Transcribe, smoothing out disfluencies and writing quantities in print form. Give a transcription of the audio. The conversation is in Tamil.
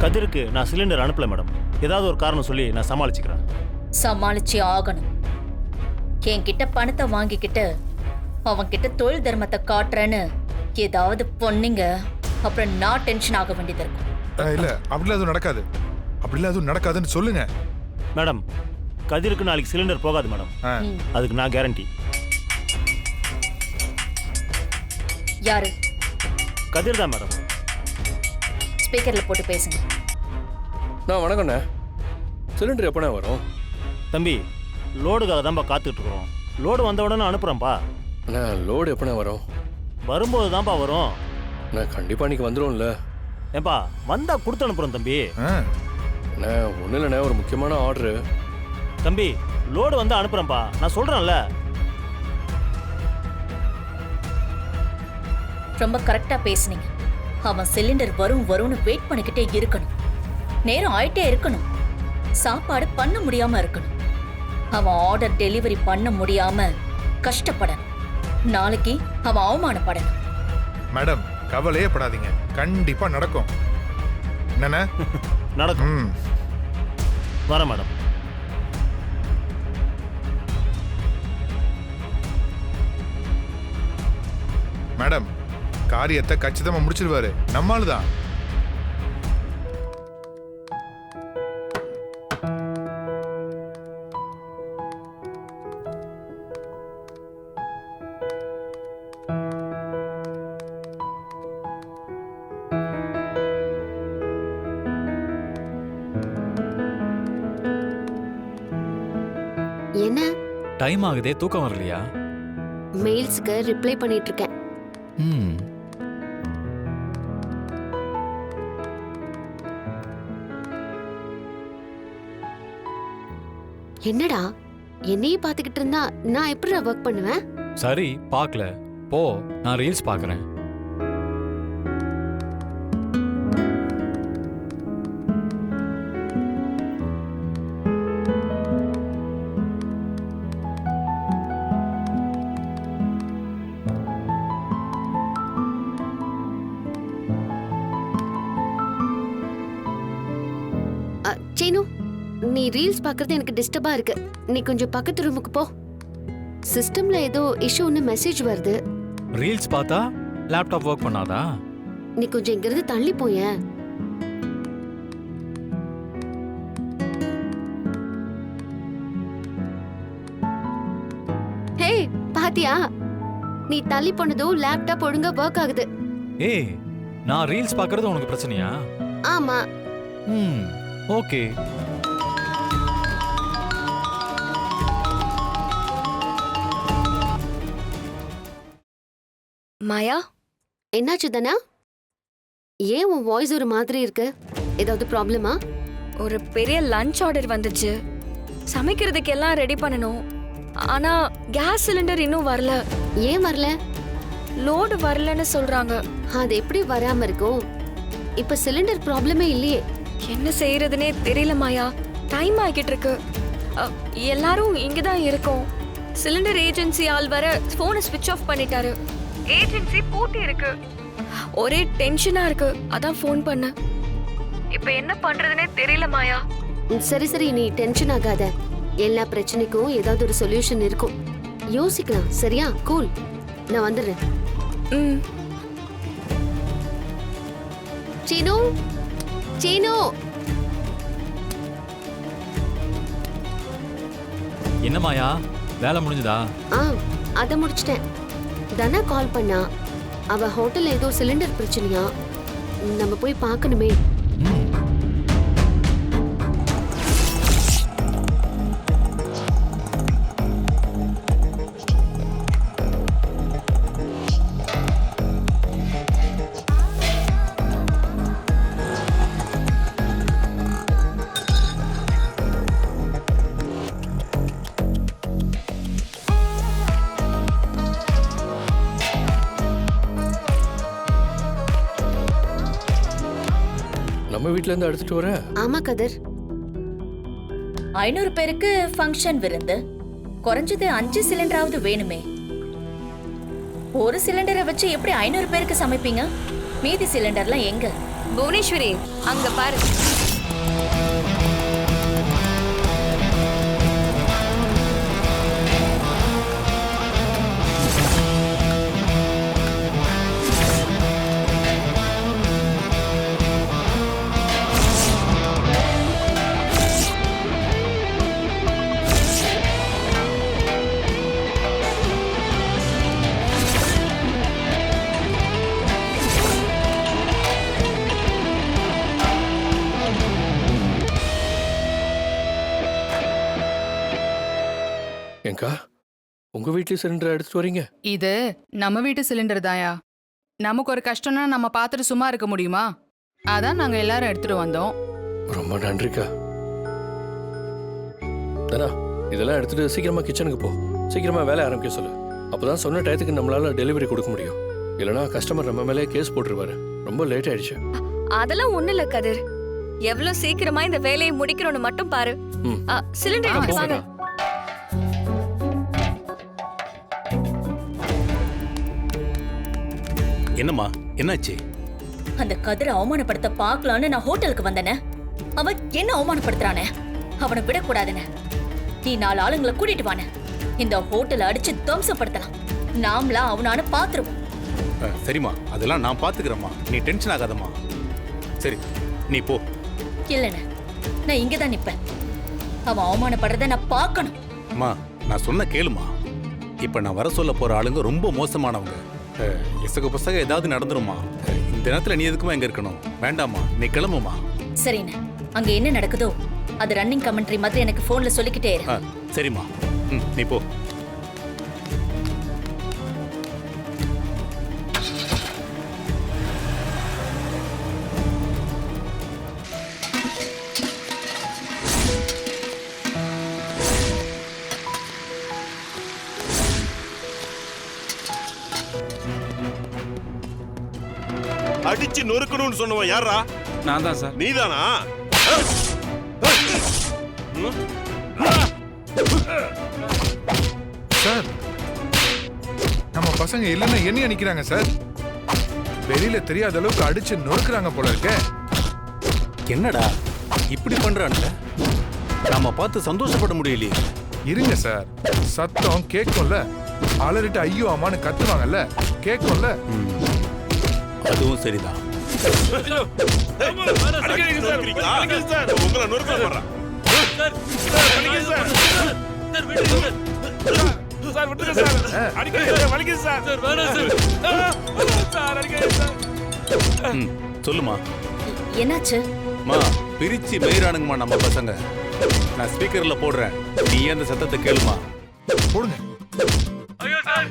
கதிருக்கு நான் சிலிண்டர் அனுப்பல மேடம். ஏதாவது ஒரு காரணம் சொல்லி நான் சமாளிச்சுக்கிறேன். சமாளிச்சு ஆகணும். என்கிட்ட பணத்தை வாங்கிக்கிட்டு அவன்கிட்ட தொழில் தர்மத்தை காட்டுறேன்னு ஏதாவது பொண்ணுங்க அப்புறம் நான் டென்ஷன் ஆக வேண்டியது இருக்கும். இல்ல அப்படிலாம் எதுவும் நடக்காது. அப்படிலாம் எதுவும் நடக்காதுன்னு சொல்லுங்க மேடம். கதிருக்கு நாளைக்கு சிலிண்டர் போகாது மேடம். அதுக்கு நான் கேரண்டி. யாரு? கதிர் தான் மேடம். ஸ்பீக்கர்ல போட்டு பேசுங்க. நான் வணக்கண்ணே. சிலிண்டர் எப்போண்ணே வரும்? தம்பி, லோடுக்காக தான்ப்பா காத்துட்டு இருக்கிறோம். லோடு வந்த உடனே அனுப்புறேன்ப்பா. அண்ணா லோடு எப்போண்ணே வரும்? வரும்போது தான்ப்பா வரும். நான் கண்டிப்பாக இன்னைக்கு வந்துடும்ல. ஏப்பா வந்தா கொடுத்து அனுப்புறேன் தம்பி. அண்ணா ஒன்றும் இல்லைண்ணே, ஒரு முக்கியமான ஆர்டரு. தம்பி லோடு வந்து அனுப்புறேன்ப்பா, நான் சொல்றேன்ல. ரொம்ப கரெக்டா பேசுனீங்க. அவன் சிலிண்டர் வரும் வரும்னு வெயிட் பண்ணிக்கிட்டே இருக்கணும். நேரம் ஆயிட்டே இருக்கணும். சாப்பாடு பண்ண முடியாம இருக்கணும். அவன் ஆர்டர் டெலிவரி பண்ண முடியாம கஷ்டப்படணும். நாளைக்கு அவன் அவமானப்படணும். மேடம் கவலையே படாதீங்க, கண்டிப்பா நடக்கும். என்னண்ணே? நடக்கும். வர மேடம். மேடம் காரியத்தை கச்சிதமா முடிச்சிருவாரு, நம்மால்தான். என்ன டைம் ஆகுதே, தூக்கம் வரலையா? மெயில்ஸ்க்கு ரிப்ளை பண்ணிட்டு இருக்கேன். என்னடா என்னையே பாத்துக்கிட்டு இருந்தா நான் எப்படி ஒர்க் பண்ணுவேன்? சரி பார்க்கல போ, நான் ரீல்ஸ் பார்க்கறேன். சீனு, நீ ரீல்ஸ் பார்க்கறது எனக்கு டிஸ்டர்பா இருக்கு. நீ கொஞ்சம் பக்கத்து ரூமுக்கு போ. சிஸ்டம்ல ஏதோ இஷ்யூன்னு மெசேஜ் வருது. ரீல்ஸ் பார்த்தா லேப்டாப் ஒர்க் பண்ணாதா? நீ கொஞ்சம் இங்கிருந்து தள்ளி போயேன். ஹே பாத்தியா, நீ தள்ளி போனதும் லேப்டாப் ஒழுங்கா ஒர்க் ஆகுது. ஏய், நான் ரீல்ஸ் பார்க்கறது உனக்கு பிரச்சனையா? ஆமா. ஓகே. மாயா, என்னாச்சு தனா? ஏன் உன் வாய்ஸ் ஒரு மாதிரி இருக்கு? ஏதாவது ப்ராப்ளமா? ஒரு பெரிய லஞ்ச் ஆர்டர் வந்துச்சு. சமைக்கிறதுக்கு எல்லாம் ரெடி பண்ணணும். ஆனா கேஸ் சிலிண்டர் இன்னும் வரல. ஏன் வரல? லோடு வரலன்னு சொல்றாங்க. அது எப்படி வராம இருக்கும்? இப்ப சிலிண்டர் ப்ராப்ளமே இல்லையே. என்ன செய்யறதுனே தெரியல மாயா. டைம் ஆகிட்டு இருக்கு. எல்லாரும் இங்கதான் இருக்கோம். சிலிண்டர் ஏஜென்சி ஆள் வர போனை ஸ்விட்ச் ஆஃப் பண்ணிட்டாரு. ஏஜென்சி பூட்டி இருக்கு. ஒரே டென்ஷனா இருக்கு, அதான் ஃபோன் பண்ண. இப்ப என்ன பண்றதுனே தெரியல மாயா. சரி சரி, நீ டென்ஷன் ஆகாத. எல்லா பிரச்சனைக்கும் ஏதாவது ஒரு சொல்யூஷன் இருக்கும். யோசிக்கலாம், சரியா? கூல், நான் வந்துடுறேன். சீனு, சீனு. என்ன மாயா, வேலை முடிஞ்சதா? அத முடிச்சிட்டேன். தனா கால் பண்ணா. அவ ஹோட்டல்ல ஏதோ சிலிண்டர் பிரச்சனையா, நம்ம போய் பார்க்கணுமே. நம்ம வீட்ல இருந்து எடுத்துட்டு வர. ஆமா கதிர். 500 பேருக்கு ஃபங்க்ஷன் விருந்து. குறைஞ்சது 5 சிலிண்டராவது வேணுமே. ஒரு சிலிண்டரை வச்சு எப்படி 500 பேருக்கு சமைப்பீங்க? மீதி சிலிண்டர்லாம் எங்க? புவனேஸ்வரி அங்க பாரு. ஏங்கா உங்க வீட்லயும் சிலிண்டர் எடுத்துட்டு வரீங்க? இது நம்ம வீட்டு சிலிண்டர் தாயா. நமக்கு ஒரு கஷ்டம்னா நம்ம பார்த்துட்டு சும்மா இருக்க முடியுமா? அதான் நாங்க எல்லாரும் எடுத்துட்டு வந்தோம். ரொம்ப நன்றிக்கா. தானா இதெல்லாம் எடுத்துட்டு சீக்கிரமா கிச்சனுக்கு போ. சீக்கிரமா வேலை ஆரம்பிக்க சொல்லு. அப்பதான் சொன்ன டயத்துக்கு நம்மளால டெலிவரி கொடுக்க முடியும். இல்லைன்னா கஸ்டமர் நம்ம மேலே கேஸ் போட்டுருவாரு. ரொம்ப லேட் ஆயிடுச்சு. அதெல்லாம் ஒண்ணு இல்ல கதிர். எவ்வளவு சீக்கிரமா இந்த வேலையை முடிக்கிறோன்னு மட்டும் பாரு. ம். சிலிண்டர் எடுத்து வாங்க. என்னம்மா என்னாச்சு? அந்த கதிரை அவமானப்படுத்த பார்க்கலான்னு நான் ஹோட்டலுக்கு வந்தேனே, அவன் என்ன அவமானப்படுத்துறானே, அவனை விடக்கூடாதுன்னு நீ 4 ஆளுங்களை கூட்டிட்டு வானே. இந்த ஹோட்டலை அடிச்சு துவம்சப்படுத்தலாம். நாமளா அவனான பாத்துருவோம். சரிம்மா, அதெல்லாம் நான் பாத்துக்கிறேம்மா. நீ டென்ஷன் ஆகாதம்மா. சரி நீ போ. இல்லைண்ணே, நான் இங்கதான் நிப்பேன். அவன் அவமானப்படுறத நான் பார்க்கணும். அம்மா நான் சொன்ன கேளுமா. இப்ப நான் வர சொல்ல போற ஆளுங்க ரொம்ப மோசமானவங்க. இசக புசக ஏதாவது நடந்துருமா? இந்த நேரத்துல நீ எதுக்குமா எங்க இருக்கணும்? வேண்டாமா, நீ கிளம்புமா. சரிண்ணே, அங்க என்ன நடக்குதோ அது ரன்னிங் கமெண்ட்ரி மாதிரி எனக்கு போன்ல சொல்லிக்கிட்டே இரு. சரிம்மா, நீ போ. அடிச்சு நொறுக்கணும்னு சொன்னவன் யாரா? நான் தான் சார். நீதானா? சார், நம்ம பசங்க இல்லைன்னா என்ன நினைக்கிறாங்க சார்? வெளியில தெரியாத அளவுக்கு அடிச்சு நொறுக்குறாங்க போல இருக்கே. என்னடா இப்படி பண்றான்ல? நாம பார்த்து சந்தோஷப்பட முடியலையே. இருங்க சார், சத்தம் கேட்கும்ல. அலறிட்டு ஐயோ அம்மான்னு கத்துவாங்கல்ல, கேட்கும்ல. அதுவும் சரிதான். உங்களை நொறுக்க போடுறான். சொல்லுமா. என்னாச்சு? மா பிரிச்சு மேயிரானுங்கம்மா நம்ம பசங்க. நான் ஸ்பீக்கர்ல போடுறேன், நீ அந்த சத்தத்தை கேளுமா. போடுங்க. ஐயோ சார்